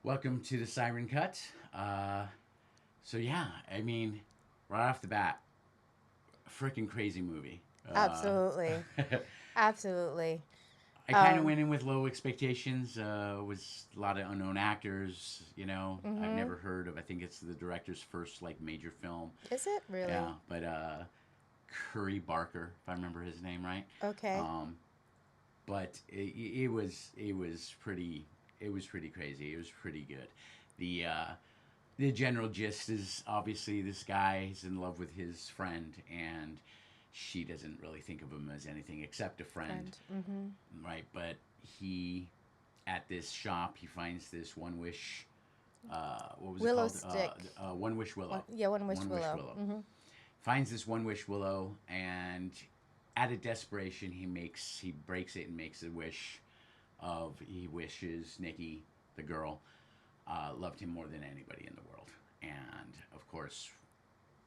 Welcome to the Siren Cut. So yeah, I mean, right off the bat, freaking crazy movie. Absolutely. Absolutely. I kind of Um, went in with low expectations. Was a lot of unknown actors. I've mhm. never heard of. I think it's the director's first like major film. Is it Yeah, really? but Curry Barker, if I remember his name right. Okay. Um, but it was pretty crazy. It was pretty good. The general gist is obviously this guy is in love with his friend, and she doesn't really think of him as anything except a friend, Friend. Mhm. right? But he, at this shop, he finds this one wish. What was it Willow called? stick. One wish willow. Yeah, one wish One wish willow. willow. Mhm. Finds this one wish willow, and out of desperation, he breaks it and makes a wish of he wishes Nikki, the girl, loved him more than anybody in the world. And of course,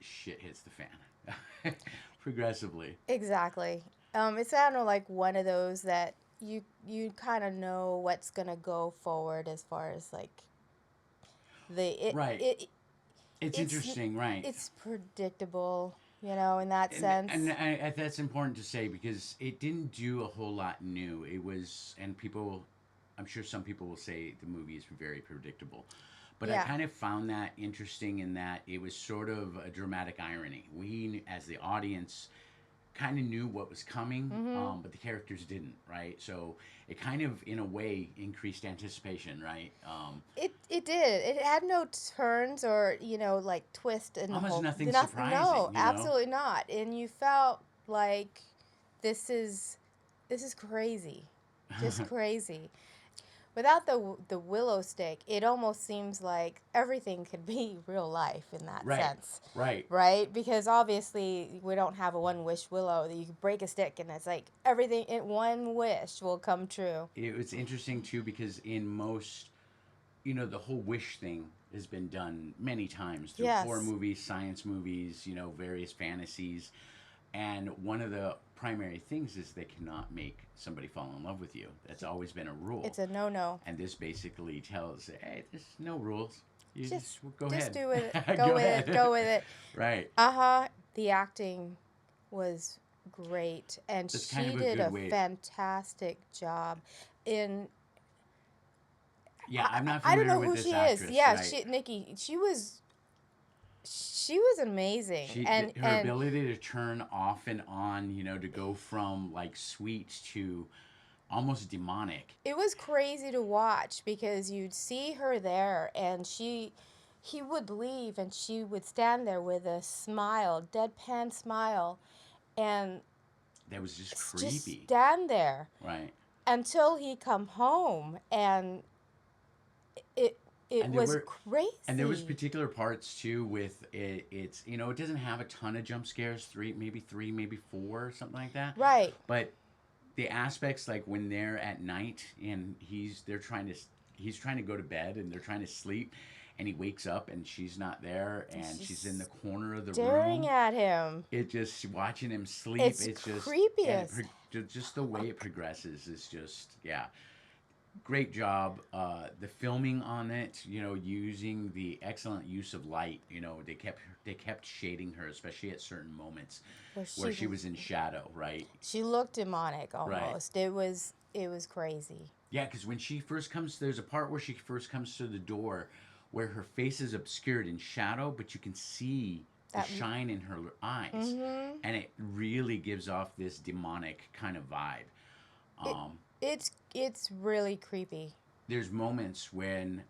shit hits the fan progressively. Exactly. It's kind of like one of those that you kind of know what's gonna go forward as far as like the Right. It's it's interesting, right? it's predictable, in that And sense. that's important to say because it didn't do a whole lot new. It was, and people, I'm sure some people will say the movie is very predictable. But I Yeah. kind of found that interesting in that it was sort of a dramatic irony. We, as the audience, kind of knew what was coming, Mhm. but the characters didn't, right? So it kind of, in a way, increased anticipation, right? It did. It had no turns or like twist in the Almost whole. nothing Nothing. No, surprising. absolutely not. And you felt like this is this is crazy, just crazy. Without the willow stick, it almost seems like everything could be real life in that Right, sense, right. right? Because obviously we don't have a one wish willow that you can break a stick and it's like everything in one wish will come true. It was interesting too because in most, the whole wish thing has been done many times through horror Yes, movies, science movies, various fantasies. And one of the primary things is they cannot make somebody fall in love with you. That's always been a rule. it's a no no. And this basically tells, hey, there's no rules. You Just just go just ahead. do it. Go Go with it. ahead. Go with it. Right. Uh-huh. The acting was great and That's kind she of a did good a way. fantastic job in Yeah, I'm not I don't familiar know with who this she is. actress, Yeah, right? Nikki, she was amazing. Her And ability to turn off and on, to go from like sweet to almost demonic. it was crazy to watch because you'd see her there and he would leave and she would stand there with a smile, deadpan smile, and That was just just creepy, stand there right? until he come home, and it it And there was were and there was crazy. particular parts too with it. It's it doesn't have a ton of jump scares, three, maybe four, something like that. Right. But the aspects like when they're at night and he's trying to go to bed and they're trying to sleep, and he wakes up and she's not there and she's in the Just corner of the staring room. at him. It just watching him sleep. It's It's just creepy and as just the way it progresses is just, yeah, great job. The filming on it, using the excellent use of light. They kept shading her, especially at certain moments where where she she was in shadow. Right, she looked demonic right. almost. It was crazy. Yeah, because when she first comes, there's a part where she first comes to the door, where her face is obscured in shadow, but you can see the That shine in her eyes, mhm. and it really gives off this demonic kind of vibe. It Um, it's really creepy. there's moments when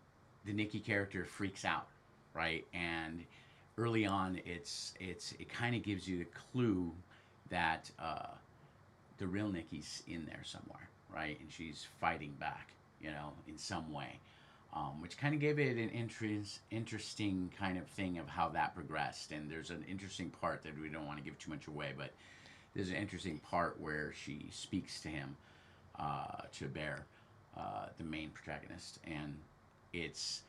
the Nikki character freaks out, right? And early on, it kind of gives you the clue that the real Nikki's in there somewhere, right? And she's fighting back, in some way, which kind of gave it an interesting kind of thing of how that progressed. And there's an interesting part that we don't want to give too much away, but there's an interesting part where she speaks to him, to Bear, the main protagonist, and it's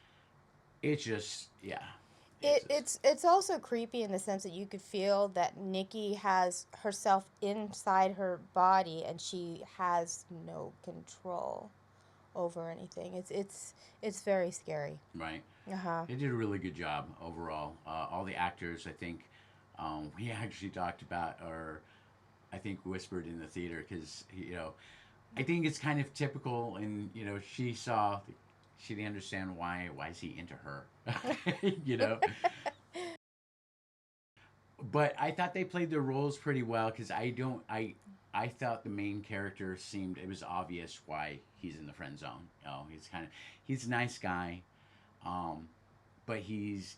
it's just, yeah, it's just It's also creepy in the sense that you could feel that Nikki has herself inside her body and she has no control over anything. It's very scary. Right. Uh-huh. They did a really good job overall. All the actors, I think, we actually talked about, or I think whispered in the theater, because I think it's kind of typical, and she didn't understand why is he into her, you know. But I thought they played their roles pretty well, because I thought the main character seemed, it was obvious why he's in the friend zone. He's a nice guy, um, but he's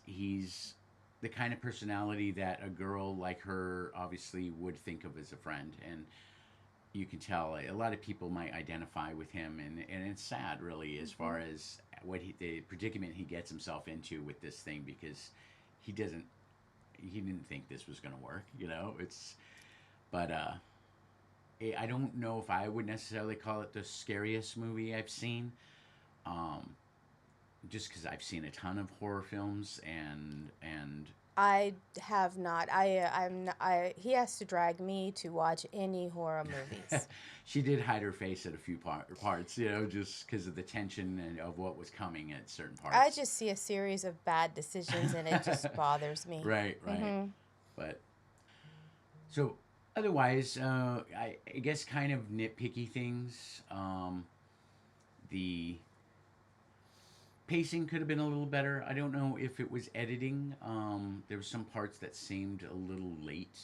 the kind of personality that a girl like her obviously would think of as a friend, and you can tell a lot of people might identify with him, and it's sad, really, as far as the predicament he gets himself into with this thing, because he doesn't he didn't think this was going to work. It's but I don't know if I would necessarily call it the scariest movie I've seen. Um, just because I've seen a ton of horror films, and I have not. I'm not, I he has to drag me to watch any horror movies. she did hide her face at a few parts, just because of the tension and of what was coming at certain I parts. just see a series of bad decisions and it just bothers me. Right, right. Mhm. But so otherwise, I guess kind of nitpicky things. The pacing could have been a little better. I don't know if it was editing. There were some parts that seemed a little late.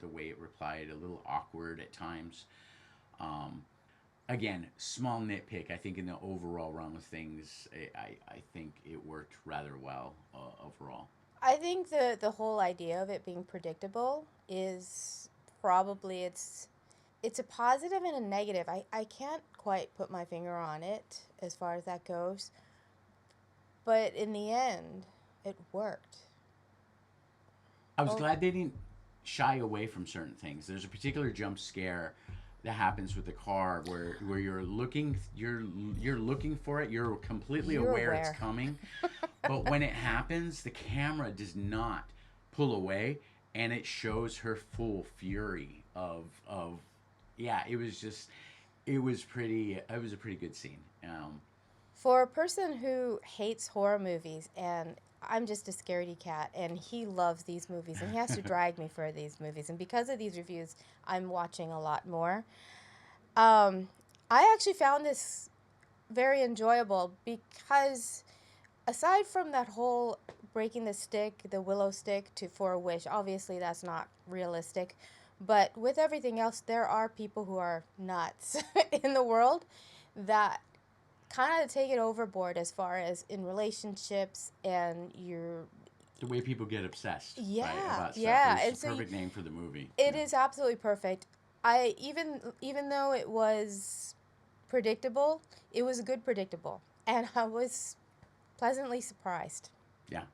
The way it replied, a little awkward at times. Um, Again, small nitpick. I think in the overall run of things, I think it worked rather well overall. I think the whole idea of it being predictable is probably it's a positive and a negative. I can't quite put my finger on it as far as that goes. But in the end, it worked. I was Oh, glad they didn't shy away from certain things. There's a particular jump scare that happens with the car where you're looking for it. You're completely you're aware it's aware. coming, but when it happens, the camera does not pull away, and it shows her full fury of yeah. It was a pretty good scene. For a person who hates horror movies, and I'm just a scaredy cat, and he loves these movies, and he has to drag me for these movies. And because of these reviews, I'm watching a lot more. Um, I actually found this very enjoyable because aside from that whole breaking the stick, the willow stick to for a wish, obviously that's not realistic. But with everything else, there are people who are nuts in the world that kind of take it overboard as far as in relationships and your The way people get obsessed, right, yeah, about stuff. It yeah. was the And so perfect name for the movie. it is absolutely perfect. I even though it was predictable, it was a good predictable, and I was pleasantly surprised. Yeah.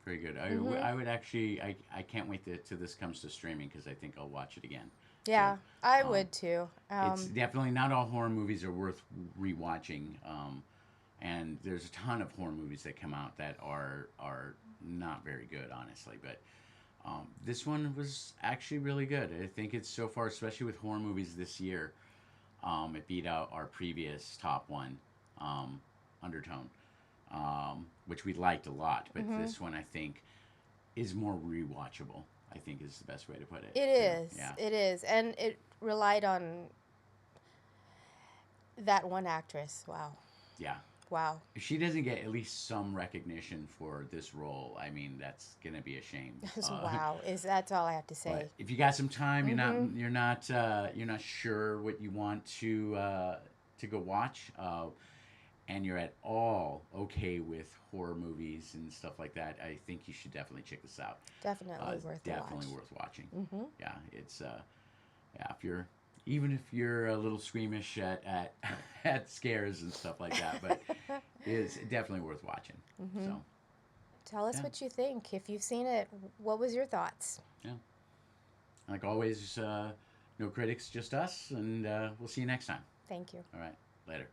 Very good. Mhm. I would actually, I can't wait till this comes to streaming, because I think I'll watch it again. So, Yeah, I um, would too. it's definitely not all horror movies are worth rewatching. And there's a ton of horror movies that come out that are not very good, honestly. But this one was actually really good. I think it's so far, especially with horror movies this year, it beat out our previous top one, um, Undertone, which we liked a lot. But Mhm. this one, I think, is more rewatchable. I think is the best way to put it. It Too. is. Yeah. It is, and it relied on that one actress. Wow. Yeah. Wow. If she doesn't get at least some recognition for this role, I mean, that's gonna be a shame. Wow. Is that's all I have to say. But if you got some time, Mhm. you're not sure what you want to go watch, and you're at all okay with horror movies and stuff like that, I think you should definitely check this out. Definitely It's worth the definitely watch. worth watching. Mhm. Yeah, it's yeah. If you're even if you're a little squeamish at at scares and stuff like that, but it is definitely worth watching. Mhm. So Tell us yeah, what you think. If you've seen it, what was your thoughts? yeah. Like always, no critics, just us, and we'll see you next time. Thank you. All right, later.